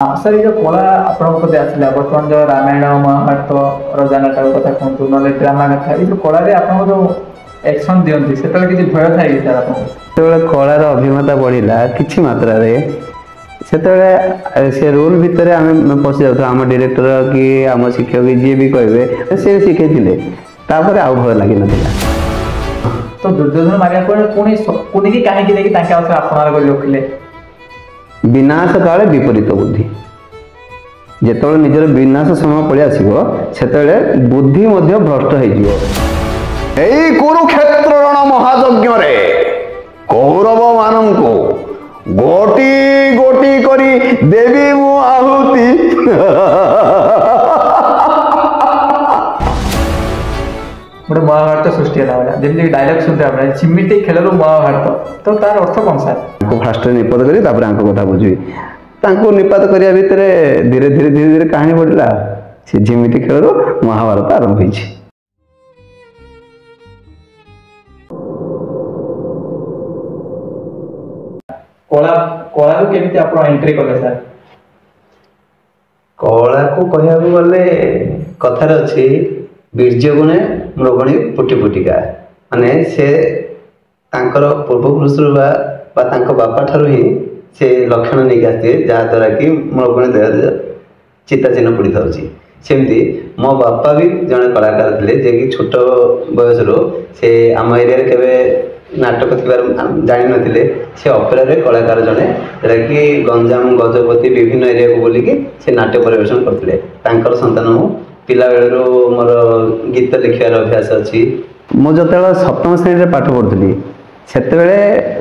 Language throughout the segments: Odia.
सर ये जो कला आपको आसला बर्तमान जो रामायण महाभारत रजाना कथा कहतु ना ड्रामा कथा ये जो कला आप जो एक्शन दिखती से किसी भय थाए कि सर जो कलार अभिमता बढ़ला कि मात्रा से रोल भितर आम पशि जाऊ आम डायरेक्टर कि आम शिक्षक जी भी कहे से शिखे आउ भय लगी ना तो दुर्योधन मारिया पुणी पुणी की कहीं देखिए आपणार रखिले विनाश काले विपरीत बुद्धि जो निजर विनाश समय पड़े आसो से बुद्धि भ्रष्ट हो कुरुक्षेत्र रण महायज्ञ कौरव मान गोटी गोटी करी देवी मु आहुति गोटे महाभारत सृष्टि जमी डायलॉग सुनते चिमिटी खेल महाभारत तो तार अर्थ कौन सर फास्ट निपात करी कथा बुझी निपात करिया भितर धीरे धीरे धीरे धीरे कहानी बढ़ला से झिमिटी खेल महाभारत आरंभ होइछि। कला कला को केमिति आपण एंट्री कले सर कला को कहया गले कथार अछि बीर्य गुणे मृगणी फुटी फुटिका माने से तांकर पूर्वपुरुष बापा ठारू ही से लक्षण नहीं आसते जहाँद्वारा कि मृगणी देह चिता चिन्ह पड़ी था सेमती मो बापा भी जड़े कलाकार थे जे कि छोट बयस से आम एरिया केवे नाटक थी जान नी से अपेरा कलाकार जड़े जोटा कि गंजाम गजपति विभिन्न एरिया को बोलिकी से नाट्य परिवेशन करते संतान पिला बेलू मोर गीत लिखार अभ्यास अच्छी मु जो सप्तम श्रेणी में पाठ पढ़ुली से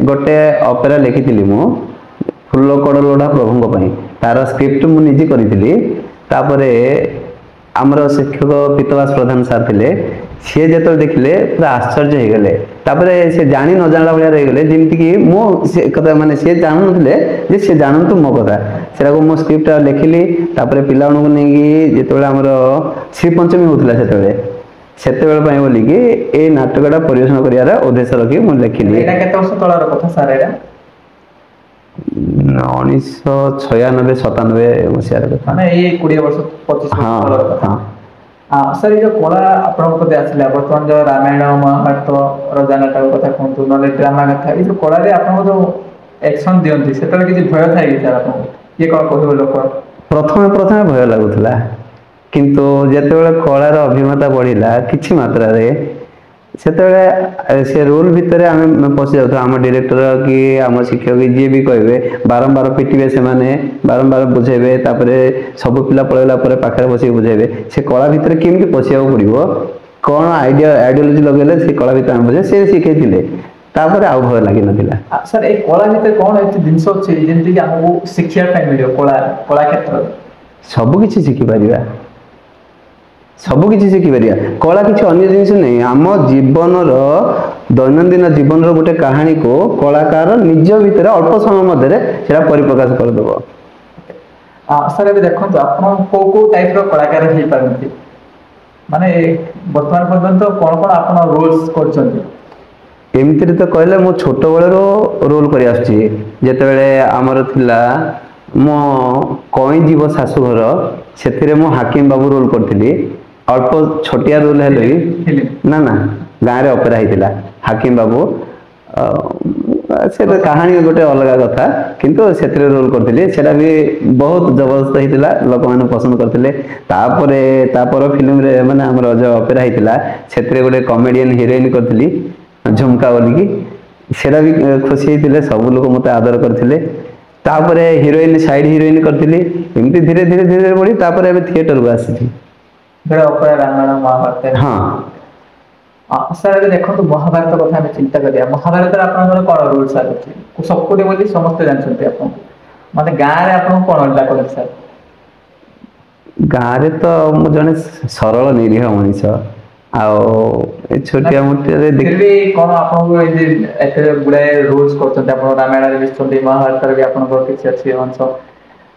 गोटे अपेरा लिखी मु फुल कड़ लोढ़ा प्रभु तार स्क्रिप्ट मुझे करी आमर शिक्षक पीतवास प्रधान सार थे सी जो देखिले पूरा आश्चर्य हो गले से जानी न जानला भाया रहीगले जमीक मुझे मानने सी जानू ना सी जानतु मो कथा से मो स्क्रिप्ट लिखिली पिला नहीं जो आमर श्री पंचमी होता से बोलिकी ये नाटकटा परिवेशन कर उद्देश्य रखी मुझे लिखिली 1996-97 मसीह हाँ सर ये जो कला आपको आसला बर्तमान जो रामायण महाभारत रजाना कथा कहतु ना ड्रामा कथा ये जो कला आप जो एक्शन दिखती से किसी भय थाए कि सर ये कौन कह लोक प्रथम प्रथम भय लगुला किंतु जिते कलार अभिमता बढ़ला कि मात्रा से रोल भितर आम पशि जाऊ आम डायरेक्टर कि आम शिक्षक जी भी कहे बारंबार पिटे से बारंबार बुझेबे सब पिला पलैला पाखे बस बुझेबे से कला भितर केमती पशिया पड़ो कौन आइडियोलोजी लगे से कला भितर बुझे से शिखे आउ भय लगी ना सर ये कला भितर कौन ऐसी जिनस अच्छी जमीक आमको शिक्षा मिले कला कला क्षेत्र सबकि शिखिपर सबकि शिखिपर कला किसी अन्य जिनस नहीं आम जीवन दैनंदिन जीवन गोटे कहानी को कलाकार निज भितर अल्प समय मध्य परिप्रकाश करदेव सर ये देखो आप कौ टाइप कलाकार हो पारती माने वर्तमान पर्यंत कौन कौन आप रोल्स कर एमती तो कहले मो छोट बेलू रोल कर आमर थिला मो कई जीव शाशुघर से मो हाकिम बाबू रोल करी अल्प छोटिया रोल है ना ना गाँव में अपेरा होता हाकिम बाबू से कहानी गोटे अलग कथा किंतु से रोल करती से भी बहुत जबरदस्त होता लोक मैंने पसंद करते फिल्म रे माने आमर जो अपेरा होता से गोटे कॉमेडियन हिरोइन करी झुमका बोलिकी सेटा भी खुशी होते सब लोग मत आदर करते हिरोइन साइड हिरोइन करी एमती धीरे धीरे धीरे बढ़ी थिएटर को आसी रामायण महाभारत हाँ सर ये देखो महाभारत कथा चिंता करिया महाभारत आप कौन रोल सर अच्छी सबको बोली समस्त जानते आप माने गाँव आप कौन डाक सर गाँव तो मु जड़े सरल निरीह मनीष छोटिया मोटिया कौन आपको गुड़ाए रोल्स कर रामायण भी महाभारत भी आप किसी अच्छी अंश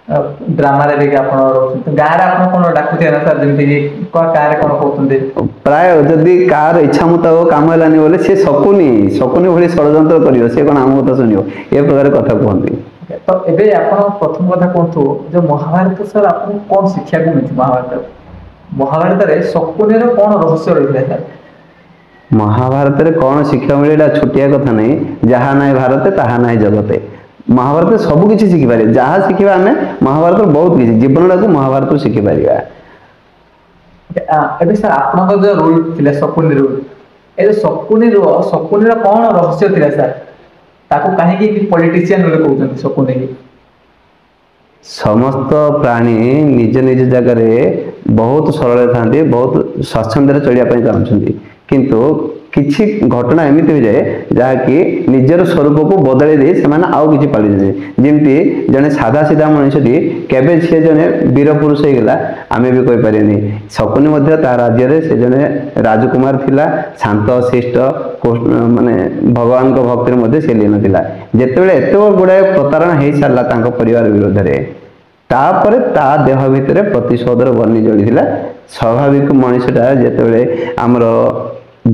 ड्रामा रे देखि आपण रोचन गारे आपण कोन डाकुते ना सर जेमति कि कार कोन कहउतंदे प्राय जदी कार इच्छा मुताबिक काम हेलानी बोले से सकुनी भली षडयंत्र करियो से कोन आम कथा सुनियो ए प्रकार कथा कहंती ତ ଏବେ ଆପଣ ପ୍ରଥମ କଥା କୁହନ୍ତୁ ଯେ ମହାଭାରତ ସାର୍ ଆପଣଙ୍କୁ କଣ ଶିଖିବାକୁ ମିଳୁଛି ମହାଭାରତରେ ଶକୁନିର କଣ ରହସ୍ୟ ରହିଥିଲା ସାର୍? ମହାଭାରତରେ କଣ ଶିକ୍ଷା ମିଳେ ଏଇଟା ଛୋଟିଆ କଥା ନାହିଁ। ଯାହା ନାହିଁ ଭାରତେ ତାହା ନାହିଁ ଜଗତେ। ମହାଭାରତରେ ସବୁ କିଛି ଶିଖିପାରିବା, ଯାହା ଶିଖିବା ଆମେ ମହାଭାରତରୁ ବହୁତ କିଛି ଜୀବନଟାକୁ ମହାଭାରତରୁ ଶିଖିପାରିବା। ଏବେ ସାର୍ ଆପଣଙ୍କର ଯୋଉ ରୁଲ ଥିଲା ଶକୁନି ରୁଲ, ଏ ଯୋଉ ଶକୁନିର କଣ ରହସ୍ୟ ଥିଲା ସାର୍? ତାକୁ କାହିଁକି ପଲିଟିସିଆନ ବୋଲି କହୁଛନ୍ତି ଶକୁନି? ସମସ୍ତ ପ୍ରାଣୀ ନିଜ ନିଜ ଜାଗାରେ ବହୁତ ସରଳ ଥାନ୍ତି, ବହୁତ ସ୍ୱାଚ୍ଛନ୍ଦ୍ୟରେ ଚଳିବା ପାଇଁ ଚାହୁଁଛନ୍ତି, କିନ୍ତୁ କିଛି ଘଟଣା ଏମିତି ହୋଇଯାଏ ଯାହାକି ନିଜର ସ୍ୱରୂପକୁ ବଦଳେଇ ଦେଇ ସେମାନେ ଆଉ କିଛି ପାଳିଛନ୍ତି। ଯେମିତି ଜଣେ ସାଧା ସିଧା ମଣିଷଟି କେବେ ସେ ଜଣେ ବୀର ପୁରୁଷ ହେଇଗଲା ଆମେ ବି କହିପାରିବାନି। ଶକୁନି ମଧ୍ୟ ତା ରାଜ୍ୟରେ ସେ ଜଣେ ରାଜକୁମାର ଥିଲା, ଶାନ୍ତ ଶିଷ୍ଟ, ମାନେ ଭଗବାନଙ୍କ ଭକ୍ତିରେ ମଧ୍ୟ ସେ ଲୀନ ଥିଲା। ଯେତେବେଳେ ଏତେ ଗୁଡ଼ାଏ ପ୍ରତାରଣା ହେଇସାରିଲା ତାଙ୍କ ପରିବାର ବିରୋଧରେ, ତାପରେ ତା ଦେହ ଭିତରେ ପ୍ରତିଶୋଧର ବହ୍ନି ଜଳିଥିଲା। ସ୍ୱାଭାବିକ ମଣିଷଟା ଯେତେବେଳେ ଆମର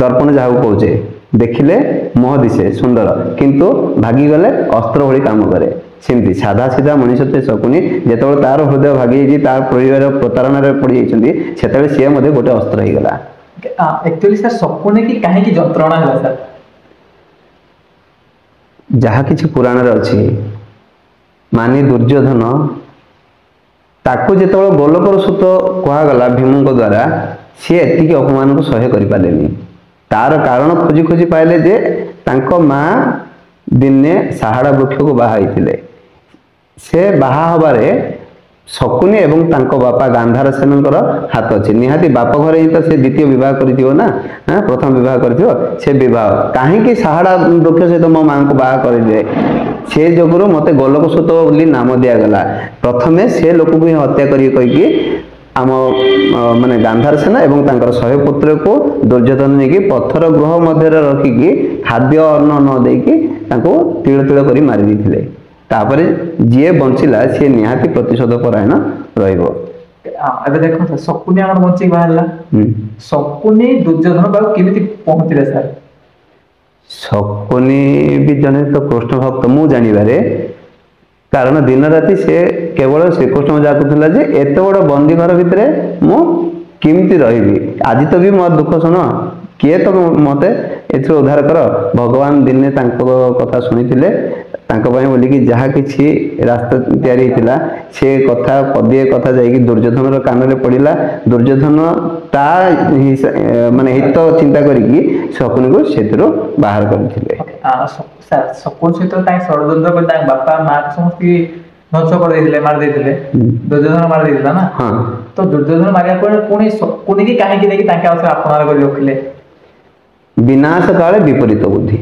ଦର୍ପଣ ଯାହାକୁ କହୁଛେ, ଦେଖିଲେ ମୁହଁ ଦିଶେ ସୁନ୍ଦର କିନ୍ତୁ ଭାଗିଗଲେ ଅସ୍ତ୍ର ଭଳି କାମ କରେ, ସେମିତି ସାଧା ସିଧା ମଣିଷ ଶକୁନି ଯେତେବେଳେ ତାର ହୃଦୟ ଭାଗିଯାଇଛି, ତାର ପରିବାର ପ୍ରତାରଣାରେ ପଡ଼ିଯାଇଛନ୍ତି, ସେତେବେଳେ ସିଏ ମଧ୍ୟ ଗୋଟେ ଅସ୍ତ୍ର ହେଇଗଲା। ଆକ୍ଚୁଆଲି ସାର୍ ଶକୁନି କି କାହିଁକି ଯନ୍ତ୍ରଣା ହେଲା ସାର୍? ଯାହା କିଛି ପୁରାଣରେ ଅଛି, ମାନି ଦୁର୍ଯ୍ୟୋଧନ ତାକୁ ଯେତେବେଳେ ଗୋଲକର ସୂତ କୁହାଗଲା ଭୀମଙ୍କ ଦ୍ୱାରା, ସିଏ ଏତିକି ଅପମାନକୁ ସହ୍ୟ କରିପାରିଲେନି। ତାର କାରଣ ଖୋଜି ଖୋଜି ପାଇଲେ ଯେ ତାଙ୍କ ମା ଦିନେ ସାହାଡ଼ା ବୃକ୍ଷକୁ ବାହା ହେଇଥିଲେ। ସେ ବାହା ହବାରେ ଶକୁନି ଏବଂ ତାଙ୍କ ବାପା ଗାନ୍ଧାର ସେନଙ୍କର ହାତ ଅଛି। ନିହାତି ବାପ ଘରେ ହିଁ ତ ସେ ଦ୍ୱିତୀୟ ବିବାହ କରିଥିବ ନା, ପ୍ରଥମ ବିବାହ କରିଥିବ। ସେ ବିବାହ କାହିଁକି ସାହାଡ଼ା ବୃକ୍ଷ ସହିତ ମୋ ମାଙ୍କୁ ବାହା କରିଦିଏ, ସେ ଯୋଗୁରୁ ମତେ ଗୋଲକ ସୂତ ବୋଲି ନାମ ଦିଆଗଲା। ପ୍ରଥମେ ସେ ଲୋକକୁ ହିଁ ହତ୍ୟା କରି କହିକି ଆମ ମାନେ ଗାନ୍ଧାର ସେନା ଏବଂ ତାଙ୍କର 100 ପୁତ୍ରକୁ ଦୁର୍ଯ୍ୟୋଧନ ନେଇକି ପଥର ଗୃହ ମଧ୍ୟରେ ରଖିକି ଖାଦ୍ୟ ଅନ୍ନ ନ ଦେଇକି ତାଙ୍କୁ ତିଳ ତିଳ କରି ମାରି ଦେଇଥିଲେ। ତାପରେ ଯିଏ ବଞ୍ଚିଲା ସିଏ ନିହାତି ପ୍ରତିଶୋଧ ପରାୟଣ ରହିବ। ଏବେ ଦେଖନ୍ତୁ ଶକୁନି ଆମର ବଞ୍ଚିକି ବାହାରିଲା, ଶକୁନି ଦୁର୍ଯ୍ୟୋଧନ ପାଖକୁ କେମିତି ପହଞ୍ଚିଲେ ସାର୍? ଶକୁନି ବି ଜଣେ ତ କୃଷ୍ଣ ଭକ୍ତ ମୁଁ ଜାଣିବାରେ, କାରଣ ଦିନ ରାତି ସେ କେବଳ ଶ୍ରୀକୃଷ୍ଣ ଯାହା କହୁଥିଲା ଯେ ଏତେ ବଡ଼ ବନ୍ଦୀ ଘର ଭିତରେ ମୁଁ କେମିତି ରହିବି, ଆଜି ତ ବି ମୋ ଦୁଃଖ ଶୁଣ, କିଏ ତ ମତେ ଏଥିରୁ ଉଦ୍ଧାର କର। ଭଗବାନ ଦିନେ ତାଙ୍କ କଥା ଶୁଣିଥିଲେ, ତାଙ୍କ ପାଇଁ ବୋଲିକି ଯାହା କିଛି ରାସ୍ତା ତିଆରି ହେଇଥିଲା ସେ କଥା ପଦିଏ କଥା ଯାଇକି ଦୁର୍ଯ୍ୟୋଧନର କାନରେ ପଡ଼ିଲା। ଦୁର୍ଯ୍ୟୋଧନ ତା ମାନେ ହିତ ଚିନ୍ତା କରିକି ଶକୁନିକୁ ସେଥିରୁ ବାହାର କରିଥିଲେ। ଶକୁନି ସହିତ ଷଡ଼ଯନ୍ତ୍ର କରି ତାଙ୍କ ବାପା ମା ସମସ୍ତେ ଧ୍ୱଂସ କରିଦେଇଥିଲେ, ମାରି ଦେଇଥିଲେ। ଦୁର୍ଯ୍ୟୋଧନ ମାରି ଦେଇଥିଲା ନା, ତ ଦୁର୍ଯ୍ୟୋଧନ ମାରିବା ପରେ ପୁଣି ଶକୁନିକି କାହିଁକି ନେଇକି ତାଙ୍କ ଆପଣାର କରି ରଖିଲେ? ବିନାଶ କାଳେ ବିପରୀତ ବୁଦ୍ଧି।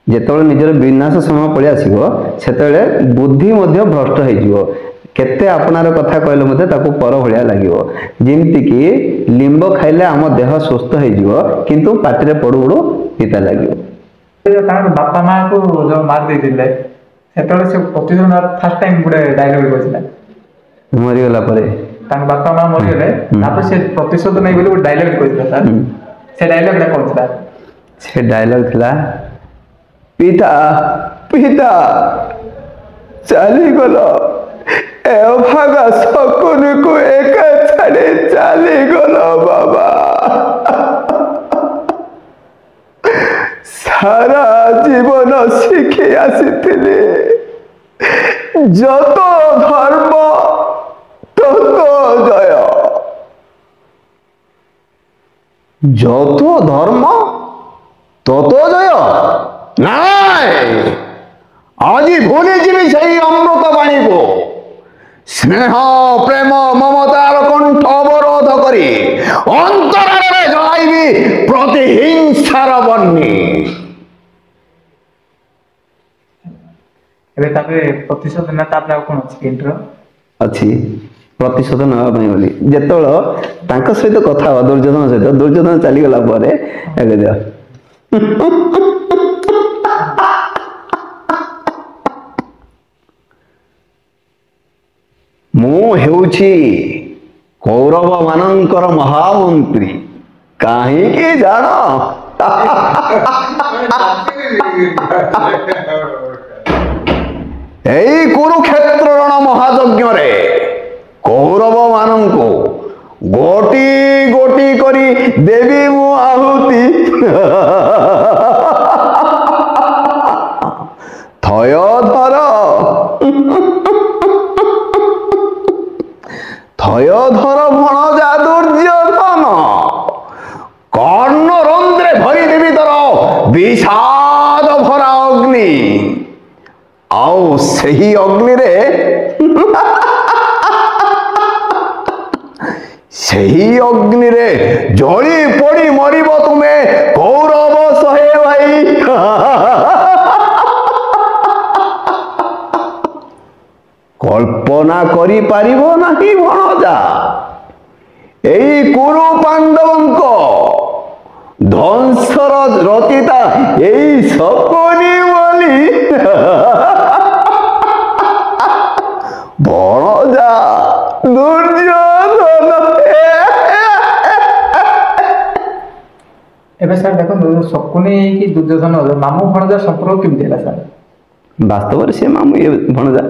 ଯେତେବେଳେ ନିଜର ବିନାଶ ସମୟ ପଳେଇ ଆସିବ ସେତେବେଳେ ବୁଦ୍ଧି ମଧ୍ୟ ଭ୍ରଷ୍ଟ ହେଇଯିବ। କେତେ ଆପଣାର କଥା କହିଲେ ମଧ୍ୟ ତାକୁ ପର ଭଳିଆ ଲାଗିବ। ଯେମିତିକି ଲିମ୍ବ ଖାଇଲେ ଆମ ଦେହ ସୁସ୍ଥ ହେଇଯିବ କିନ୍ତୁ ପାଟିରେ ପଡୁ ପଡୁ ପିତା ଲାଗିବ। ତାଙ୍କ ବାପା ମାଆକୁ ଯୋଉ ମାରି ଦେଇଥିଲେ ସେତେବେଳେ ସେ ପ୍ରତିଶୋଧ ଫାର୍ଷ୍ଟ ଟାଇମ୍ ଗୋଟେ ଡାଇଲଗ କହିଥିଲା, ମରିଗଲା ପରେ ତାଙ୍କ ବାପା ମା ମରିଗଲେ ତାପରେ ସେ ପ୍ରତିଶୋଧ ନେଇ ବୋଲି ଗୋଟେ ଡାଇଲଗ କହିଥିଲା ସାର୍। ସେ ଡାଇଲଗଟା କଣ ଥିଲା? ସେ ଡାଇଲଗ ଥିଲା, ପିତା ପିତା ଚାଲିଗଲ, ଏ ଅଭାଗା ଶକୁନିକୁ ଏକା ଛାଡ଼ି ଚାଲିଗଲ ବାବା। ସାରା ଜୀବନ ଶିଖି ଆସିଥିଲି, ଯତ ଧର୍ମ ତତ ଜୟ। যত ধর্ম তত জয় নাই, আজি ভুলে যাবি সেই অমৃত বাণীকে। স্নেহ প্রেম মমতার কণ্ঠ অবরোধ করে অন্তরারে জড়াইবি প্রতিহিংসার বন্যে। ଏବେ ତାପରେ ପ୍ରତିଶୋଧ ନା ତାପରେ ଆଉ କଣ ଅଛି ଇଣ୍ଟ୍ରୋ ଅଛି ପ୍ରତିଶୋଧ ନେବା ପାଇଁ ବୋଲି। ଯେତେବେଳେ ତାଙ୍କ ସହିତ କଥା ହବା ଦୁର୍ଯ୍ୟୋଧନ ସହିତ, ଦୁର୍ଯ୍ୟୋଧନ ଚାଲିଗଲା ପରେ ମୁଁ ହେଉଛି କୌରବ ମାନଙ୍କର ମହାମନ୍ତ୍ରୀ, କାହିଁକି ଜାଣ? ଏଇ କୁରୁକ୍ଷେତ୍ର ରଣ ମହାଯଜ୍ଞରେ କୌରବ ମାନଙ୍କୁ ଗୋଟି ଗୋଟି କରି ଦେବି ମୁଁ ଆହୁତି। ଥୟ ଧର ଥୟ ଧର ଭଣଜା ଦୁର୍ଯ୍ୟୋଧନ, କର୍ଣ୍ଣ ରନ୍ଧ୍ରେ ଭରିଦେବି ତୋର ବିଷାଦ ଭରା ଅଗ୍ନି। ଆଉ ସେହି ଅଗ୍ନିରେ ସେହି ଅଗ୍ନିରେ ଜଳି ପୋଡ଼ି ମରିବ ତୁମେ କୌରବ 100 ଭାଇ। କଳ୍ପନା କରିପାରିବ ନାହିଁ ଭଣଜା, ଏଇ କୁରୁ ପାଣ୍ଡବଙ୍କ ଧ୍ୱଂସର ରଚିତା ଏଇ ଶକୁନି ବୋଲି। ଭଣଜା ଦୁର୍ଯ୍ୟୋଧନ। ଏବେ ସାର୍ ଦେଖନ୍ତୁ ଶକୁନି କି ଦୁର୍ଯ୍ୟୋଧନ ମାମୁଁ ଭଣଜା ସମ୍ପର୍କ କେମିତି ହେଲା ସାର୍? ବାସ୍ତବରେ ସେ ମାମୁଁ ଇଏ ଭଣଜା।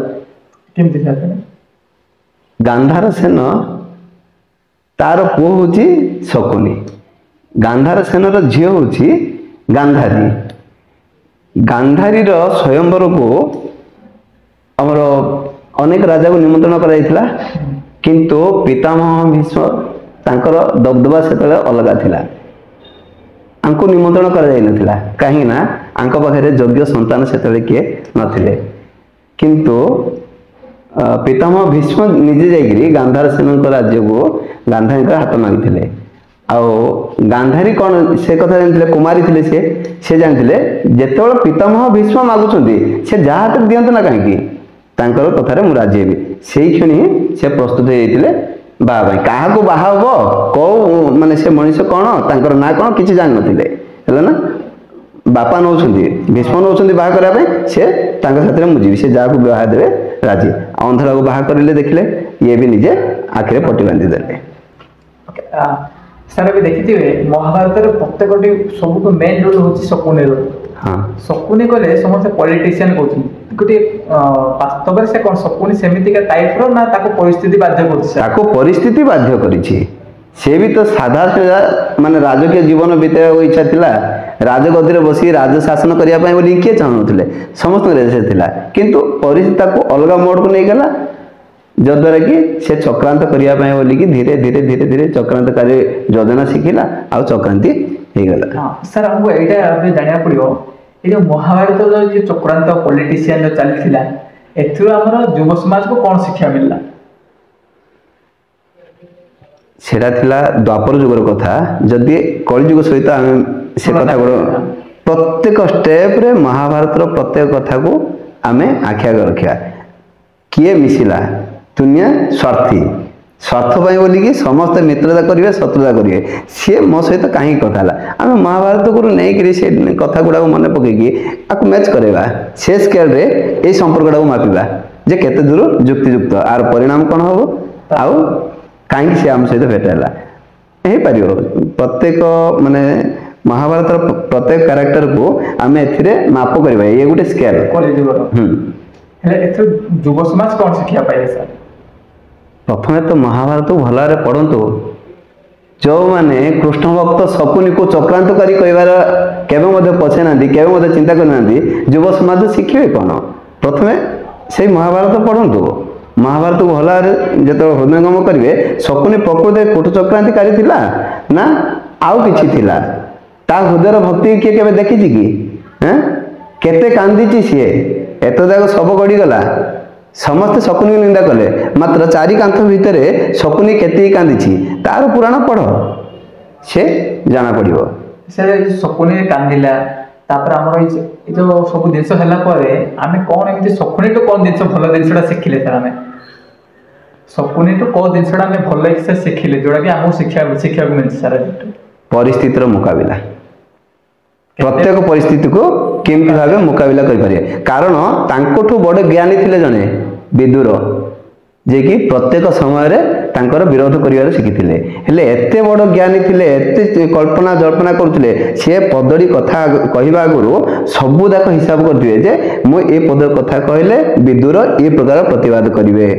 କେମିତି ସାର୍? ଗାନ୍ଧାର ସେନ ତାର ପୁଅ ହଉଛି ଶକୁନି, ଗାନ୍ଧାର ସେନର ଝିଅ ହଉଛି ଗାନ୍ଧାରୀ। ଗାନ୍ଧାରୀର ସ୍ୱୟଂବରକୁ ଆମର ଅନେକ ରାଜାକୁ ନିମନ୍ତ୍ରଣ କରାଯାଇଥିଲା, କିନ୍ତୁ ପିତାମହ ଭୀଷ୍ମ ତାଙ୍କର ଦବଦବା ସେତେବେଳେ ଅଲଗା ଥିଲା, ଆଙ୍କୁ ନିମନ୍ତ୍ରଣ କରାଯାଇନଥିଲା। କାହିଁକି ନା ଆଙ୍କ ପାଖରେ ଯୋଗ୍ୟ ସନ୍ତାନ ସେତେବେଳେ କିଏ ନଥିଲେ। କିନ୍ତୁ ପିତାମହ ଭୀଷ୍ମ ନିଜେ ଯାଇକରି ଗାନ୍ଧାର ସେନଙ୍କ ରାଜ୍ୟକୁ ଗାନ୍ଧାରୀଙ୍କର ହାତ ମାଗିଥିଲେ। ଆଉ ଗାନ୍ଧାରୀ କ'ଣ ସେ କଥା ଜାଣିଥିଲେ? କୁମାରୀ ଥିଲେ ସେ ଜାଣିଥିଲେ ଯେତେବେଳେ ପିତାମହ ଭୀଷ୍ମ ମାଗୁଛନ୍ତି ସେ ଯାହା ହାତରେ ଦିଅନ୍ତୁ ନା କାହିଁକି, ତାଙ୍କର କଥାରେ ମୁଁ ରାଜି ହେବି। ସେଇ କ୍ଷଣି ସେ ପ୍ରସ୍ତୁତ ହେଇଯାଇଥିଲେ ବାହା ପାଇଁ। କାହାକୁ ବାହା ହବ, କୋଉ ମାନେ ସେ ମଣିଷ କ'ଣ, ତାଙ୍କର ନାଁ କ'ଣ କିଛି ଜାଣିନଥିଲେ। ହେଲା ନା, ବାପା ନେଉଛନ୍ତି, ଭୀଷ୍ମ ନେଉଛନ୍ତି ବାହା କରିବା ପାଇଁ, ସେ ତାଙ୍କ ସାଥିରେ ମୁଁ ଯିବି, ସେ ଯାହାକୁ ବାହା ଦେବେ ରାଜି। ଅନ୍ଧରାକୁ ବାହା କରିଲେ, ଦେଖିଲେ ଇଏ ବି ନିଜେ ଆଖିରେ ପଟି ବାନ୍ଧି ଦେଲେ। ସାର୍ ଏବେ ଦେଖିଥିବେ ମହାଭାରତରେ ପ୍ରତ୍ୟେକଟି ସବୁଠୁ ମେନ୍ ରୋଲ ହଉଛି ଶକୁନିର। ହଁ, ଶକୁନି କଲେ ସମସ୍ତେ ପଲିଟିସିଆନ କହୁଛନ୍ତି, ଗୋଟିଏ ବାସ୍ତବରେ ସେ କ'ଣ ଶକୁନି ସେମିତିକା ଟାଇପର ନା ତାକୁ ପରିସ୍ଥିତି ବାଧ୍ୟ କରୁଛି? ତାକୁ ପରିସ୍ଥିତି ବାଧ୍ୟ କରିଛି। ସେ ବି ତ ସାଧା ମାନେ ରାଜକୀୟ ଜୀବନ ବିତେଇବାକୁ ଇଚ୍ଛା ଥିଲା, ରାଜଗଦିରେ ବସି ରାଜ ଶାସନ କରିବା ପାଇଁ ବୋଲି କିଏ ଚାହୁଁନଥିଲେ, ସମସ୍ତଙ୍କର ଇଚ୍ଛା ଥିଲା। କିନ୍ତୁ ପରିସ୍ଥିତି ତାକୁ ଅଲଗା ମୋଡ଼କୁ ନେଇଗଲା, ଯଦ୍ୱାରା କି ସେ ଚକ୍ରାନ୍ତ କରିବା ପାଇଁ ବୋଲିକି ଧୀରେ ଧୀରେ ଧୀରେ ଧୀରେ ଚକ୍ରାନ୍ତକାରୀ ଯୋଜନା ଶିଖିଲା, ଆଉ ଚକ୍ରାନ୍ତି ହେଇଗଲା। ସାର୍ ଆମକୁ ଏଇଟା ଏବେ ଜାଣିବାକୁ ପଡ଼ିବ, ଏଇ ଯେଉଁ ମହାଭାରତର ଯେଉଁ ଚକ୍ରାନ୍ତ ପଲିଟିସିଆନ ଚାଲିଥିଲା, ଏଥିରୁ ଆମର ଯୁବ ସମାଜକୁ କ'ଣ ଶିକ୍ଷା ମିଳିଲା? ସେଟା ଥିଲା ଦ୍ୱାପର ଯୁଗର କଥା। ଯଦି କଳିଯୁଗ ସହିତ ଆମେ ସେ କଥା ପ୍ରତ୍ୟେକ ଷ୍ଟେପ୍ରେ ମହାଭାରତର ପ୍ରତ୍ୟେକ କଥାକୁ ଆମେ ଆଖି ଆଗ ରଖିବା। କିଏ ମିଶିଲା? ଦୁନିଆ ସ୍ୱାର୍ଥୀ, ସ୍ୱାର୍ଥ ପାଇଁ ବୋଲିକି ସମସ୍ତେ ମିତ୍ରତା କରିବେ, ଶତ୍ରୁତା କରିବେ। ସିଏ ମୋ ସହିତ କାହିଁକି କଥା ହେଲା, ଆମେ ମହାଭାରତକୁ ନେଇକରି ସେ କଥା ଗୁଡ଼ାକୁ ମନେ ପକେଇକି ଆକୁ ମ୍ୟାଚ୍ କରାଇବା। ସେ ସ୍କେଲ୍ରେ ଏଇ ସମ୍ପର୍କଟାକୁ ମାପିବା ଯେ କେତେ ଦୂର ଯୁକ୍ତିଯୁକ୍ତ, ଆର ପରିଣାମ କ'ଣ ହେବ, ଆଉ କାହିଁକି ସେ ଆମ ସହିତ ଭେଟ ହେଲା। ହେଇପାରିବ ପ୍ରତ୍ୟେକ ମାନେ ମହାଭାରତର ପ୍ରତ୍ୟେକ କ୍ୟାରେକ୍ଟରକୁ ଆମେ ଏଥିରେ ମାପ କରିବା, ଇଏ ଗୋଟେ ସ୍କେଲ୍। ହେଲେ ଏଥିରୁ ଯୁବ ସମାଜ କ'ଣ ଶିକ୍ଷା ପାଇବେ ସାର୍? ପ୍ରଥମେ ତ ମହାଭାରତକୁ ଭଲ ଭାବରେ ପଢ଼ନ୍ତୁ। ଯେଉଁମାନେ କୃଷ୍ଣ ଭକ୍ତ ଶକୁନିକୁ ଚକ୍ରାନ୍ତକାରୀ କହିବାର କେବେ ମଧ୍ୟ ପଛେ ନାହାନ୍ତି, କେବେ ମଧ୍ୟ ଚିନ୍ତା କରିନାହାନ୍ତି, ଯୁବ ସମାଜ ଶିଖିବେ କ'ଣ? ପ୍ରଥମେ ସେଇ ମହାଭାରତ ପଢ଼ନ୍ତୁ। ମହାଭାରତକୁ ଭଲ ଭାବରେ ଯେତେବେଳେ ହୃଦୟଙ୍ଗମ କରିବେ, ଶକୁନି ପ୍ରକୃତରେ କୂଟ ଚକ୍ରାନ୍ତିକାରୀ ଥିଲା ନା ଆଉ କିଛି ଥିଲା? ତା ହୃଦୟର ଭକ୍ତି କିଏ କେବେ ଦେଖିଛି କି? କେତେ କାନ୍ଦିଛି ସିଏ, ଏତେ ଯାକ ଶବ ଗଡ଼ିଗଲା, ସମସ୍ତେ ଶକୁନିକୁ ନିନ୍ଦା କଲେ, ମାତ୍ର 4 କାନ୍ଥ ଭିତରେ ଶକୁନି କେତିକି କାନ୍ଦିଛି ତାର ପୁରାଣ ପଢ଼, ସେ ଜଣାପଡ଼ିବ। ସେ ଶକୁନି କାନ୍ଦିଲା, ତାପରେ ଆମର ଏଇ ଯେଉଁ ସବୁ ଜିନିଷ ହେଲା ପରେ ଆମେ କ'ଣ ଏମିତି ଶକୁନିଠୁ କ'ଣ ଜିନିଷ ଭଲ ଜିନିଷଟା ଶିଖିଲେ ସାର୍? ଆମେ ଶକୁନିଠୁ କେଉଁ ଜିନିଷଟା ଆମେ ଭଲ ସେ ଶିଖିଲେ ଯେଉଁଟାକି ଆମକୁ ଶିଖିବାକୁ ମିଳିଛି ସାର୍? ପରିସ୍ଥିତିର ମୁକାବିଲା, ପ୍ରତ୍ୟେକ ପରିସ୍ଥିତିକୁ କେମିତି ଭାବେ ମୁକାବିଲା କରିପାରିବେ। କାରଣ ତାଙ୍କଠୁ ବଡ଼ ଜ୍ଞାନୀ ଥିଲେ ଜଣେ ବିଦୁର, जे कि प्रत्येक समय तांकर विरोध करिवार शिखिथिले हेले एते बड़ ज्ञानी थिले एते कल्पना जल्पना करुथिले से पदड़ी कथा कहवा आगु सबू जाक हिसाब करथिबे जे मु ए पद कथा कहले विदुर ए प्रकार प्रतिवाद करिवे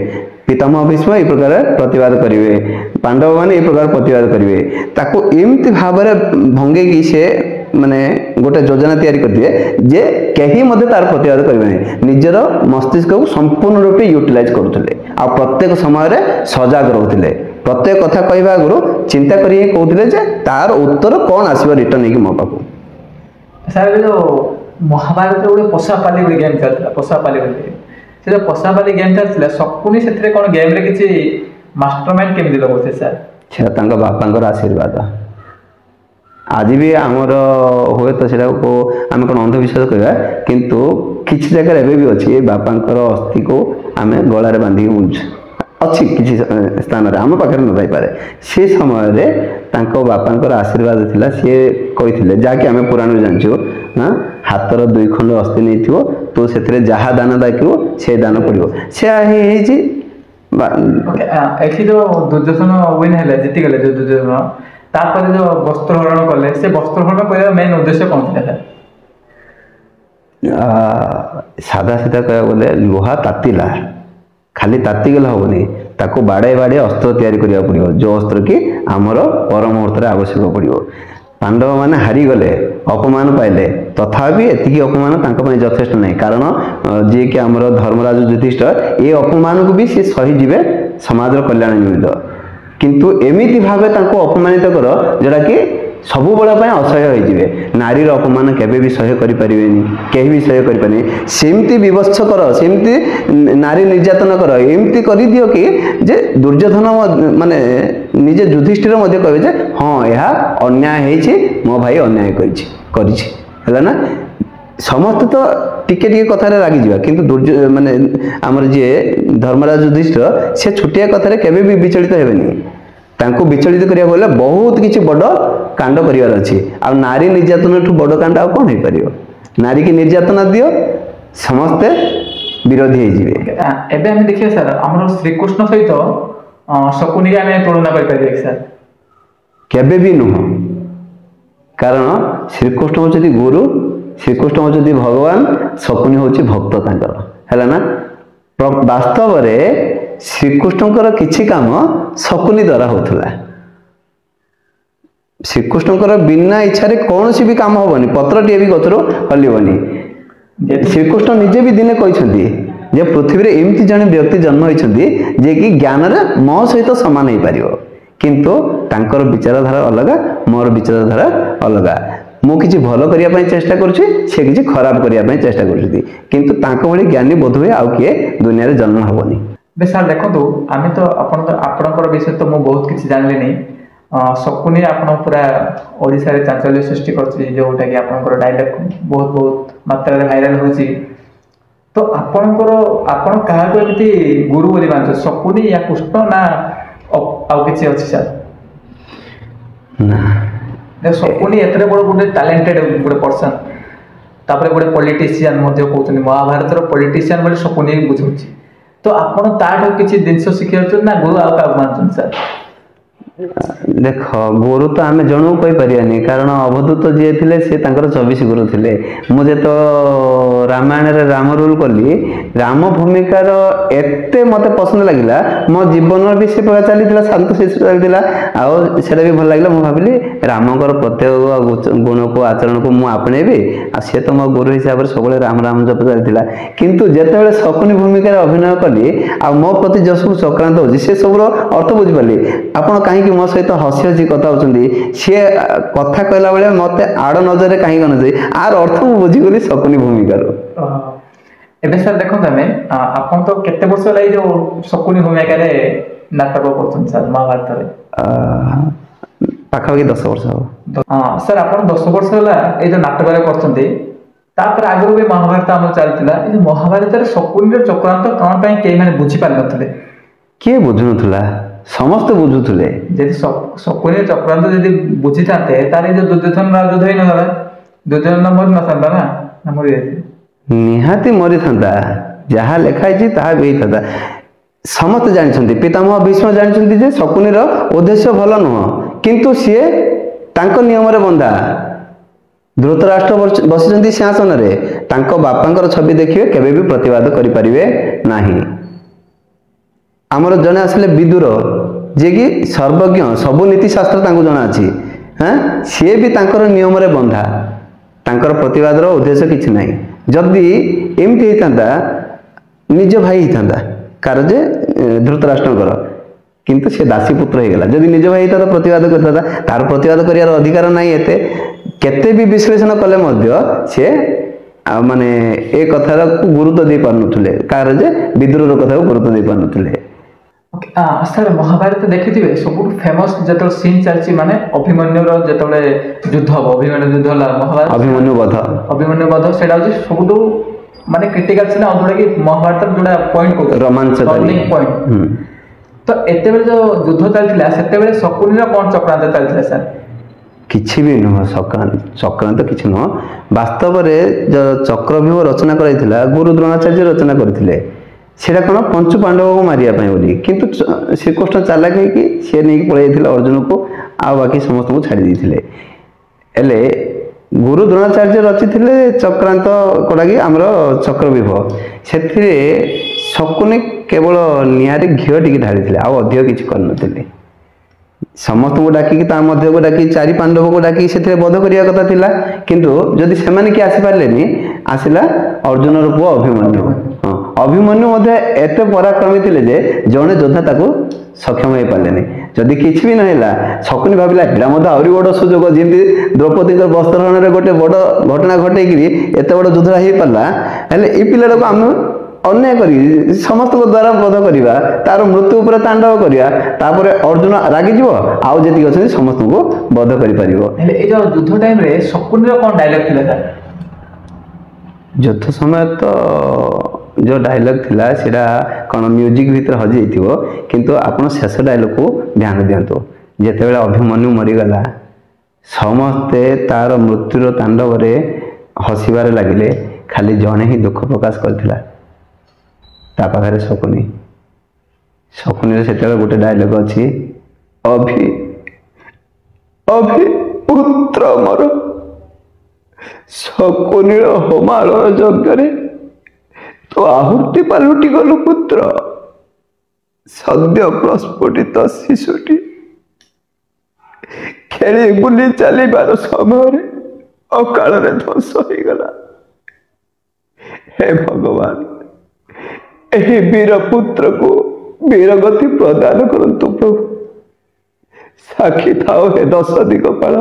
पितामह भीष्म ए प्रकार प्रतिवाद करिवे पांडव माने ए प्रकार प्रतिवाद करिवे ताको एमति भाबरे भंगे कि से माने गोटे योजना तैयारी करथिबे जे केही मध्ये तार प्रतिवाद करिवे निजर मस्तिष्क को संपूर्ण रूपे यूटिलाइज करुथिले आ प्रत्येक समय सजग रहउथिले प्रत्येक कथा कहवा आगु चिंता करी कहउथिले जे तार उत्तर कोन आसीबो रिटर्न हेकि मो पाखु सर जो महाभारत गोटे पशापाली गोटे गेम चलता पशापाली गोटे से जो पशापाली गेम चलता शकुनी से कौन गेम रे किसी मास्टरमाइंड केमती लगुचे सर से तांको बापांकर आशीर्वाद आज भी आमर हुए तो सेटा को आम कौन अंधविश्वास कहवा किंतु किसी जगह एवं भी अच्छी बापांकर अस्थि को आम गलार बांधिक बुलुछु अच्छी किसी स्थान आम पाखे न पारे से समय बापांकर आशीर्वाद थिला सी कही जहाँकि आम पुराण जानचु हाँ हाथर 2 खंड अस्थि नहीं थो तो से जहाँ दान डाकिव से दान पड़ो से जो दुर्योधन विन है जीति गले जो दुर्योधन तापर जो वस्त्रहरण कले से वस्त्रहरण करने मेन उद्देश्य कौन था सादा सीधा कह गले लुहा तातिला खाली ताति गला हेनी ताको बाड़े बाड़े अस्त्र तैयारी करिया पड़ियो जो अस्त्र की आमर पर मुहूर्त आवश्यक पड़ियो पांडव माने हारी गले अपमान पाइले तथापि एतिकी अपमान तांको पय यथेष्ट नहीं कारण जे कि आमर धर्मराज युधिष्ठिर ए अपमान को भी से सही जीवे समाज कल्याण निमित्त किंतु एमिति भावे तांको अपमानित कर जोड़ा कि सबु बेला पय असह्य होई जिवे नारी रो अपमान केबे भी सह्य करि परिबेनी केही भी सह्य करि पानी सेमति विवश कर सेमति नारी निर्यातन कर एमति करि दियो कि जे दुर्योधन माने निजे युधिष्ठिर मध्ये कहबे जे हां यहा अन्याय हेछि मो भाई अन्याय करिछि हला ना समस्त तो टिके टिके कथारे रागी जिवा किंतु माने हमर जे धर्मराज युधिष्ठिर से छुटिया कथारे केबे भी विचलित हेबेनी तांको विचलित करिया बोले बहुत किछि बड़ कांड करिवार अछि आ नारी निर्यातन ठु बड़ कांड आ कोन हे परियो नारी की निर्यातना दियो समस्ते विरोधी हे जिवे एबे हम देखिए सर हमर श्री कृष्ण सहित शकुनी के हम तुलना कर पारे सर केबे भी नुह कारण श्री कृष्ण होचि गुरु श्रीकृष्ण होचि भगवान शकुनी होचि भक्त तांकर हैला ना वास्तव रे श्रीकृष्णकर किछि काम शकुनी द्वारा होथला श्रीकृष्णकर बिना इच्छा रे कौन सी भी काम होबनी पत्रटिए भी गतरो हलिबनी श्रीकृष्ण निजे भी दिने कहिसंती जे पृथ्वी रे एमति जने व्यक्ति जन्म होइछंती जे कि ज्ञान रे मो सहित समान हे पारियो किंतु तांकर विचारधारा अलग मोर विचारधारा अलग मु किछि भलो करिया पय चेष्टा करछि से किछि खराब करिया पय चेष्टा करछि किंतु तांको भली ज्ञानी बोध हुए आउ किए दुनिया रे जन्म हबनी बे सर देखो आमे तो आपनकर विषय तो मु बहुत किछि जानले नै शकुनी आपण पूरा ओडिसा रे चांचल्य सृष्टि करछि जोटा कि आपनकर डायलॉग बहुत बहुत मात्रा रे वायरल होछि तो आपण कहा को एमति गुरु बोली मानछ शकुनी या कृष्ण ना आउ किछि अछि सर ना शकुनी एतरे बड़ गुटे टैलेंटेड गुटे पर्सन तापरे गुटे पॉलिटिशियन मध्ये कहउछनी महाभारत रो पॉलिटिशियन बोली शकुनी बुझुछि तो आपण ताठ किछि दिनस सिखियछ ना गुरु आउ का मानछन सर देख गुरु तो आम जनू कही पारियानी कारण अवधूत जी थे सी 24 गुरु थे मुझे तो रामायण रे राम रोल कली राम भूमिकार एते मते पसंद लगिला मो जीवन भी से प्रकार चली शांत शिष्ट चलता आउ से भी भल लगे मुझे भाविली रामकर प्रत्येक गुण को आचरण को मुझे आपणेबी आ सी तो मो गुरु हिसाब से सब राम राम जप चलता किंतु जिते शकुनी भूमिकार अभिनय कली आ मो प्रति जो सब चक्रांत हो सब अर्थ बुझिपाली आपड़ कहीं मो सहित हसी हसी कथा होती सी कथा कहला बेले मत आड़ नजर कहीं गणि आर अर्थ मु बुझीगली शकुनी भूमिकार एबे सर देखो तमे आपन तो केते वर्ष लाई जो शकुनी भूमिका रे नाटक करछन सर महाभारत रे पाखापाखि 10 वर्ष हो हां सर आपन 10 वर्ष होला ए जो नाटक रे करछन्ते तापर आगु भी महाभारत हम चलतिला ए महाभारत रे शकुनी रे चक्रांत कोन पय के माने बुझी पाल नथले के बुझु नथला समस्त बुझुले यदि शकुनी चक्रांत यदि बुझी थाते तारे जो दुर्योधन युद्ध होई नला दुर्योधन मर न थांदा ना मरि जाय निहाती मरि थांदा जहा लिखाई छी ताहा बेई थांदा ସମସ୍ତେ ଜାଣିଛନ୍ତି, ପିତାମହ ଭୀଷ୍ମ ଜାଣିଛନ୍ତି ଯେ ଶକୁନିର ଉଦ୍ଦେଶ୍ୟ ଭଲ ନୁହଁ, କିନ୍ତୁ ସିଏ ତାଙ୍କ ନିୟମରେ ବନ୍ଧା। ଧୃତରାଷ୍ଟ୍ର ବସିଛନ୍ତି ସିଂହାସନରେ, ତାଙ୍କ ବାପାଙ୍କର ଛବି ଦେଖିବେ କେବେ ବି ପ୍ରତିବାଦ କରିପାରିବେ ନାହିଁ। ଆମର ଜଣେ ଆସିଲେ ବିଦୁର, ଯିଏକି ସର୍ବଜ୍ଞ, ସବୁ ନୀତିଶାସ୍ତ୍ର ତାଙ୍କୁ ଜଣାଅଛି, ସିଏ ବି ତାଙ୍କର ନିୟମରେ ବନ୍ଧା, ତାଙ୍କର ପ୍ରତିବାଦର ଉଦ୍ଦେଶ୍ୟ କିଛି ନାହିଁ। ଯଦି ଏମିତି ହେଇଥାନ୍ତା, ନିଜ ଭାଇ ହେଇଥାନ୍ତା କାର ଯେ ଧୃତରାଷ୍ଟ୍ରଙ୍କର, କିନ୍ତୁ ସେ ଦାସୀ ପୁତ୍ର ହେଇଗଲା। ଯଦି ନିଜ ଭାଇ ହେଇଥାନ୍ତା ପ୍ରତିବାଦ କରିଥାନ୍ତା, ତାର ପ୍ରତିବାଦ କରିବାର ଅଧିକାର ନାହିଁ। ଏତେ କେତେ ବି ବିଶ୍ଳେଷଣ କଲେ ମଧ୍ୟ ସେ ମାନେ ଏ କଥାର ଗୁରୁତ୍ୱ ଦେଇ ପାରୁନଥିଲେ, କାହାର ଯେ ବିଦ୍ରୋହର କଥାକୁ ଗୁରୁତ୍ୱ ଦେଇ ପାରୁନଥିଲେ। ସାର୍ ମହାଭାରତ ଦେଖିଥିବେ, ସବୁଠୁ ଫେମସ୍ ଯେତେବେଳେ ସିନ୍ ଚାଲିଛି ମାନେ ଅଭିମନ୍ୟୁର ଯେତେବେଳେ ଯୁଦ୍ଧ ହବ, ଅଭିମନ୍ୟୁ ଯୁଦ୍ଧ ହେଲା ମହାଭାରତ, ଅଭିମନ୍ୟୁ ବଧ, ସେଇଟା ହଉଛି ସବୁଠୁ ମାନେ କ୍ରିଟିକାଲ ସିନ୍, ଆଉ ଯୋଉଟା କି ମହାଭାରତର ଯୋଉଟା ପଏଣ୍ଟ କହୁଛି ରୋମାଞ୍ଚକାରୀ ପଏଣ୍ଟ। ତ ଏତେବେଳେ ଯୋଉ ଯୁଦ୍ଧ ଚାଲିଥିଲା ସେତେବେଳେ ଶକୁନିର କଣ ଚକ୍ରାନ୍ତ ଚାଲିଥିଲା ସାର୍? କିଛି ବି ନୁହଁ, ଚକ୍ରାନ୍ତ କିଛି ନୁହଁ। ବାସ୍ତବରେ ଯୋଉ ଚକ୍ରବ୍ୟୁହ ରଚନା କରାଯାଇଥିଲା ଗୁରୁ ଦ୍ରୋଣାଚାର୍ଯ୍ୟ ରଚନା କରିଥିଲେ। ସେଟା କ'ଣ ପଞ୍ଚୁ ପାଣ୍ଡବକୁ ମାରିବା ପାଇଁ ବୋଲି, କିନ୍ତୁ ଶ୍ରୀକୃଷ୍ଣ ଚାଲାକ ହେଇକି ସିଏ ନେଇକି ପଳେଇ ଯାଇଥିଲେ ଅର୍ଜୁନକୁ, ଆଉ ବାକି ସମସ୍ତଙ୍କୁ ଛାଡ଼ି ଦେଇଥିଲେ। ହେଲେ ଗୁରୁ ଦ୍ରୋଣାଚାର୍ଯ୍ୟ ରଚିଥିଲେ ଚକ୍ରାନ୍ତ କୋଉଟାକି ଆମର ଚକ୍ରବ୍ୟୁହ। ସେଥିରେ ଶକୁନି କେବଳ ନିଆଁରେ ଘିଅ ଟିକେ ଢାଳିଥିଲେ, ଆଉ ଅଧିକ କିଛି କରିନଥିଲେ। ସମସ୍ତଙ୍କୁ ଡାକିକି ତା ମଧ୍ୟକୁ ଡାକି 4 ପାଣ୍ଡବକୁ ଡାକି ସେଥିରେ ବଧ କରିବା କଥା ଥିଲା, କିନ୍ତୁ ଯଦି ସେମାନେ କିଏ ଆସିପାରିଲେନି, ଆସିଲା ଅର୍ଜୁନର ପୁଅ ଅଭିମନ୍ୟୁ। ଅଭିମନ୍ୟୁ ମଧ୍ୟ ଏତେ ପରାକ୍ରମୀ ଥିଲେ ଯେ ଜଣେ ଯୋଦ୍ଧା ତାକୁ ସକ୍ଷମ ହେଇପାରିଲେନି। ଯଦି କିଛି ବି ନହେଲା, ଶକୁନି ଭାବିଲା ଏଇଟା ମଧ୍ୟ ଆହୁରି ବଡ଼ ସୁଯୋଗ, ଯେମିତି ଦ୍ରୌପଦୀଙ୍କ ବସ୍ତ୍ରହରଣରେ ଗୋଟେ ବଡ଼ ଘଟଣା ଘଟେଇକିରି ଏତେ ବଡ଼ ଯୁଦ୍ଧ ହେଇପାରିଲା। ହେଲେ ଏଇ ପିଲାଟାକୁ ଆମେ ଅନ୍ୟାୟ କରି ସମସ୍ତଙ୍କ ଦ୍ୱାରା ବଧ କରିବା, ତାର ମୃତ୍ୟୁ ଉପରେ ତାଣ୍ଡବ କରିବା, ତାପରେ ଅର୍ଜୁନ ରାଗିଯିବ, ଆଉ ଯେତିକି ଅଛନ୍ତି ସମସ୍ତଙ୍କୁ ବଧ କରିପାରିବ। ହେଲେ ଏଇ ଯୋଉ ଯୁଦ୍ଧ ଟାଇମରେ ଶକୁନିର କ'ଣ ଡାଇଲଗ ଥିଲା ସାର୍? ଯୁଦ୍ଧ ସମୟ ତ ଯେଉଁ ଡାଇଲଗ ଥିଲା ସେଇଟା କ'ଣ ମ୍ୟୁଜିକ୍ ଭିତରେ ହଜିଯାଇଥିବ, କିନ୍ତୁ ଆପଣ ଶେଷ ଡାଇଲଗକୁ ଧ୍ୟାନ ଦିଅନ୍ତୁ। ଯେତେବେଳେ ଅଭିମନ୍ୟୁ ମରିଗଲା, ସମସ୍ତେ ତାର ମୃତ୍ୟୁର ତାଣ୍ଡବରେ ହସିବାରେ ଲାଗିଲେ, ଖାଲି ଜଣେ ହିଁ ଦୁଃଖ ପ୍ରକାଶ କରିଥିଲା, ତା ପାଖରେ ଶକୁନିର ସେତେବେଳେ ଗୋଟେ ଡାଇଲଗ ଅଛି, ଅଭି ପୁତ୍ର ମୋର, ଶକୁନିର ହୋମାଳୟ ଯଜ୍ଞରେ ତୁ ଆହୁତି ପାଲଟି ଗଲୁ ପୁତ୍ର, ସଦ୍ୟ ପ୍ରସ୍ଫୁଟିତ ଶିଶୁଟି ଖେଳି ବୁଲି ଚାଲିବାର ସମୟରେ ଅକାଳରେ ଧ୍ୱଂସ ହେଇଗଲା। ହେ ଭଗବାନ, ଏହି ବୀର ପୁତ୍ରକୁ ବୀରଗତି ପ୍ରଦାନ କରନ୍ତୁ ପ୍ରଭୁ। ସାକ୍ଷୀ ଥାଉ ହେ 10 ଦିଗପାଳ,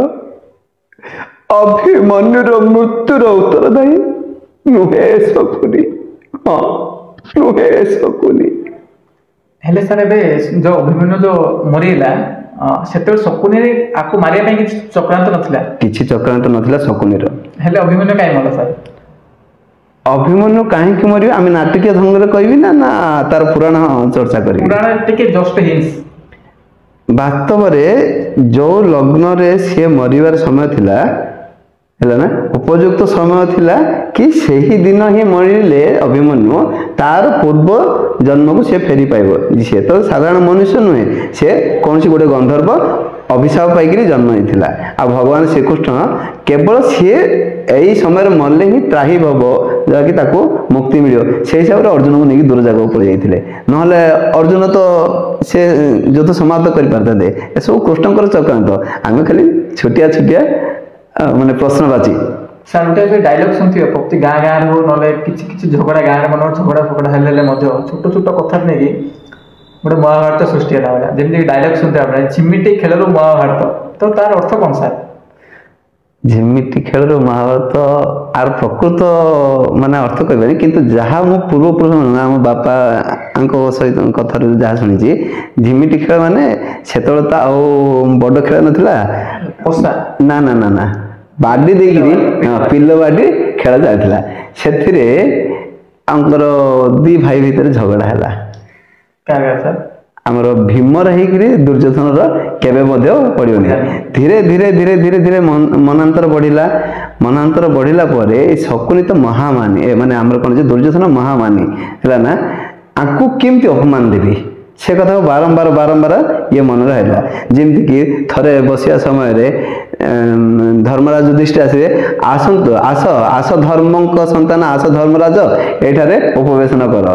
ଅଭିମନ୍ୟୁର ମୃତ୍ୟୁର ଉତ୍ତରଦାୟୀ ନୁହେଁ ଶକୁନି, ନୁହେଁ ଶକୁନି। ହେଲେ ସାର୍ ଏବେ ଯୋଉ ଅଭିମନ୍ୟୁ ଯୋଉ ମରିଗଲା, ସେତେବେଳେ ଶକୁନିରେ ଆକୁ ମାରିବା ପାଇଁ କିଛି ଚକ୍ରାନ୍ତ ନଥିଲା? କିଛି ଚକ୍ରାନ୍ତ ନଥିଲା ଶକୁନିର। ହେଲେ ଅଭିମନ୍ୟୁ କାହିଁ ମଲା ସାର୍? ଅଭିମନ୍ୟୁ କାହିଁକି ମରିବ ଆମେ ନାଟକୀୟ ଢଙ୍ଗରେ କହିବି ନା ତାର ପୁରାଣ ଚର୍ଚ୍ଚା କରିବି? ପୁରାଣ ଟିକେ ଜଷ୍ଟ ହିଣ୍ଟସ୍। ବାସ୍ତବରେ ଯୋଉ ଲଗ୍ନରେ ସିଏ ମରିବାର ସମୟ ଥିଲା, ହେଲା ନା, ଉପଯୁକ୍ତ ସମୟ ଥିଲା କି ସେହି ଦିନ ହିଁ ମରିଲେ ଅଭିମନ୍ୟୁ ତାର ପୂର୍ବ ଜନ୍ମକୁ ସେ ଫେରି ପାଇବ। ସିଏ ତ ସାଧାରଣ ମନୁଷ୍ୟ ନୁହେଁ, ସେ କୌଣସି ଗୋଟେ ଗନ୍ଧର୍ବ ଅଭିଶାପ ପାଇକିରି ଜନ୍ମ ହେଇଥିଲା। ଆଉ ଭଗବାନ ଶ୍ରୀକୃଷ୍ଣ କେବଳ ସିଏ ଏଇ ସମୟରେ ମରିଲେ ହିଁ ତ୍ରାହି ହବ, ଯାହାକି ତାକୁ ମୁକ୍ତି ମିଳିବ, ସେଇ ହିସାବରେ ଅର୍ଜୁନକୁ ନେଇକି ଦୂର ଜାଗାକୁ ପଳେଇ ଯାଇଥିଲେ। ନହେଲେ ଅର୍ଜୁନ ତ ସେ ଯୁଦ୍ଧ ସମାପ୍ତ କରିପାରିଥାନ୍ତେ। ଏସବୁ କୃଷ୍ଣଙ୍କର ଚକ୍ରାନ୍ତ, ଆମେ ଖାଲି ଛୋଟିଆ ମାନେ ପ୍ରଶ୍ନବାଚୀ। ସାର୍ ଗୋଟେ ଡାଇଲଗ ଶୁଣିଥିବେ, ପ୍ରତି ଗାଁରେ ହଉ ନହେଲେ କିଛି ଝଗଡ଼ା ଗାଁରେ ମନରେ ଝଗଡ଼ା ଫଗଡ଼ା ହେଲେ ମଧ୍ୟ ଛୋଟ କଥାକୁ ନେଇକି ଗୋଟେ ମହାଭାରତ ସୃଷ୍ଟି ହେଲା ଭଳିଆ, ଯେମିତି ଡାଇଲଗ ଶୁଣିଥିବେ ଆପଣ, ଝିମିଟି ଖେଳରୁ ମହାଭାରତ, ତ ତାର ଅର୍ଥ କ'ଣ ସାର୍? ଝିମିଟି ଖେଳରୁ ମହାଭାରତ ଆର ପ୍ରକୃତ ମାନେ ଅର୍ଥ କହିବାନି, କିନ୍ତୁ ଯାହା ମୁଁ ପୂର୍ବପୁରୁଷ ଆମ ବାପାଙ୍କ ସହିତ କଥାରୁ ଯାହା ଶୁଣିଛି, ଝିମିଟି ଖେଳ ମାନେ ସେତେବେଳେ ତ ଆଉ ବଡ଼ ଖେଳ ନଥିଲା, ନା ବାଡ଼ି ଦେଇକିରି ପିଲ ବାଡ଼ି ଖେଳ ଚାଲିଥିଲା। ସେଥିରେ ଆମର 2 ଭାଇ ଭିତରେ ଝଗଡ଼ା ହେଲା। ଆମର ଭୀମର ହେଇକିରି ଦୁର୍ଯ୍ୟୋଧନର କେବେ ମଧ୍ୟ ପଡ଼ିବନି। ଧୀରେ ଧୀରେ ମନାନ୍ତର ବଢ଼ିଲା ପରେ ଶକୁନି ତ ମହାମାନି, ମାନେ ଆମର କ'ଣ ଯେ ଦୁର୍ଯ୍ୟୋଧନ ମହାମାନି ହେଲା ନା, ଆଙ୍କୁ କେମିତି ଅପମାନ ଦେବି ସେ କଥାକୁ ବାରମ୍ବାର ବାରମ୍ବାର ଇଏ ମନେ ରହିଲା। ଯେମିତିକି ଥରେ ବସିବା ସମୟରେ ଧର୍ମରାଜ ଯୁଧିଷ୍ଠିର ଆସିବେ, ଆସନ୍ତୁ ଆସ ଆସ ଧର୍ମଙ୍କ ସନ୍ତାନ ଆସ ଧର୍ମରାଜ ଏଠାରେ ଉପବେଶନ କର।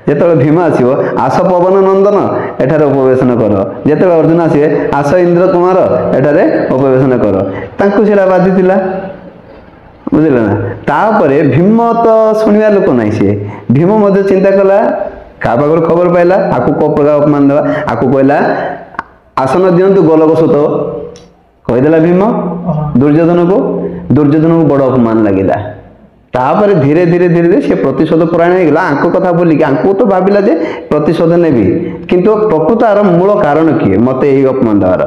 ଯେତେବେଳେ ଭୀମ ଆସିବ, ଆସ ପବନ ନନ୍ଦନ ଏଠାରେ ଉପବେଶନ କର। ଯେତେବେଳେ ଅର୍ଜୁନ ଆସିବେ, ଆସ ଇନ୍ଦ୍ର କୁମାର ଏଠାରେ ଉପବେଶନ କର। ତାଙ୍କୁ ସେଇଟା ବାଧିଥିଲା, ବୁଝିଲେ ନା। ତାପରେ ଭୀମ ତ ଶୁଣିବା ଲୋକ ନାହିଁ, ସିଏ ଭୀମ ମଧ୍ୟ ଚିନ୍ତା କଲା, କାହା ପାଖରୁ ଖବର ପାଇଲା, ଆକୁ କୋଉ ପ୍ରକାର ଅପମାନ ଦେବା। ଆକୁ କହିଲା ଆସନ ଦିଅନ୍ତୁ ଗୋଲକ ସୁତ, କହିଦେଲା ଭୀମ ଦୁର୍ଯ୍ୟୋଧନକୁ। ଦୁର୍ଯ୍ୟୋଧନକୁ ବଡ଼ ଅପମାନ ଲାଗିଲା। ତାପରେ ଧୀରେ ଧୀରେ ଧୀରେ ଧୀରେ ସେ ପ୍ରତିଶୋଧ ପରାୟଣ ହେଇଗଲା। ଆଙ୍କ କଥା ବୋଲିକି ଆଙ୍କୁ ତ ଭାବିଲା ଯେ ପ୍ରତିଶୋଧ ନେବି, କିନ୍ତୁ ପ୍ରକୃତ ଆର ମୂଳ କାରଣ କିଏ ମତେ ଏହି ଅପମାନ ଦେବାର?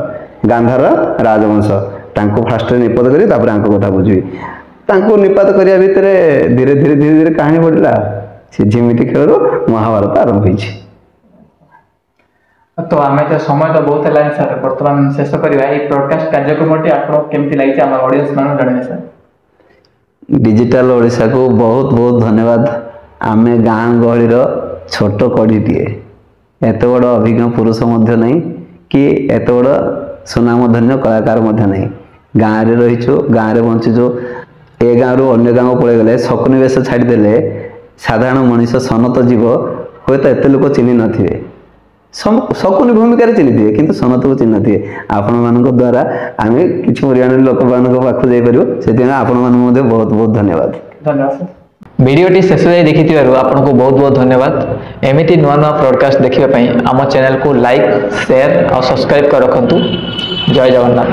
ଗାନ୍ଧାର ରାଜବଂଶ। ତାଙ୍କୁ ଫାଷ୍ଟରେ ନିପାତ କରି ତାପରେ ଆଙ୍କ କଥା ବୁଝିବି। ତାଙ୍କୁ ନିପାତ କରିବା ଭିତରେ ଧୀରେ ଧୀରେ ଧୀରେ ଧୀରେ କାହାଣୀ ବଢିଲା। ସେ ଝିମିଟି ଖେଳରୁ ମହାଭାରତ ଆରମ୍ଭ ହେଇଛି। ତ ଆମେ ତ ସମୟ ତ ବହୁତ ହେଲାଣି ସାର୍, ବର୍ତ୍ତମାନ ଶେଷ କରିବା। এই ବ୍ରଡକାଷ୍ଟ କାର୍ଯ୍ୟକ୍ରମଟି ଆପଣଙ୍କୁ କେମିତି ଲାଗିଛି ଆମ ଅଡିଏନ୍ସ ମାନଙ୍କୁ ଜଣାଇବେ ସାର୍। ଡିଜିଟାଲ ଓଡ଼ିଶାକୁ ବହୁତ ବହୁତ ଧନ୍ୟବାଦ। ଆମେ ଗାଁ ଗହଳିର ଛୋଟ କଢ଼ିଟିଏ, ଏତେ ବଡ଼ ଅଭିଜ୍ଞ ପୁରୁଷ ମଧ୍ୟ ନାହିଁ କି ଏତେ ବଡ଼ ସୁନାମଧନ୍ୟ କଳାକାର ମଧ୍ୟ ନାହିଁ। ଗାଁରେ ରହିଛୁ, ଗାଁରେ ବଞ୍ଚିଛୁ। ଏ ଗାଁରୁ ଅନ୍ୟ ଗାଁକୁ ପଳେଇଗଲେ ଶକୁନି ବେଶ ଛାଡ଼ିଦେଲେ ସାଧାରଣ ମଣିଷ ସନତ ଜୀବ ହୁଏତ ଏତେ ଲୋକ ଚିହ୍ନି ନଥିବେ। ଶକୁନି ଭୂମିକାରେ ଚିହ୍ନିଥିବେ କିନ୍ତୁ ସନତକୁ ଚିହ୍ନି ନଥିବେ। ଆପଣମାନଙ୍କ ଦ୍ୱାରା ଆମେ କିଛି ପରିମାଣରେ ଲୋକମାନଙ୍କ ପାଖକୁ ଯାଇପାରିବୁ। ସେଥିପାଇଁ ଆପଣମାନଙ୍କୁ ମଧ୍ୟ ବହୁତ ବହୁତ ଧନ୍ୟବାଦ। ଧନ୍ୟବାଦ ସାର୍। ଭିଡ଼ିଓଟି ଶେଷ ଯାଏ ଦେଖିଥିବାରୁ ଆପଣଙ୍କୁ ବହୁତ ବହୁତ ଧନ୍ୟବାଦ। ଏମିତି ନୂଆ ନୂଆ ବ୍ରଡକାଷ୍ଟ ଦେଖିବା ପାଇଁ ଆମ ଚ୍ୟାନେଲକୁ ଲାଇକ୍, ସେୟାର ଆଉ ସବସ୍କ୍ରାଇବ୍ କରି ରଖନ୍ତୁ। ଜୟ ଜଗନ୍ନାଥ।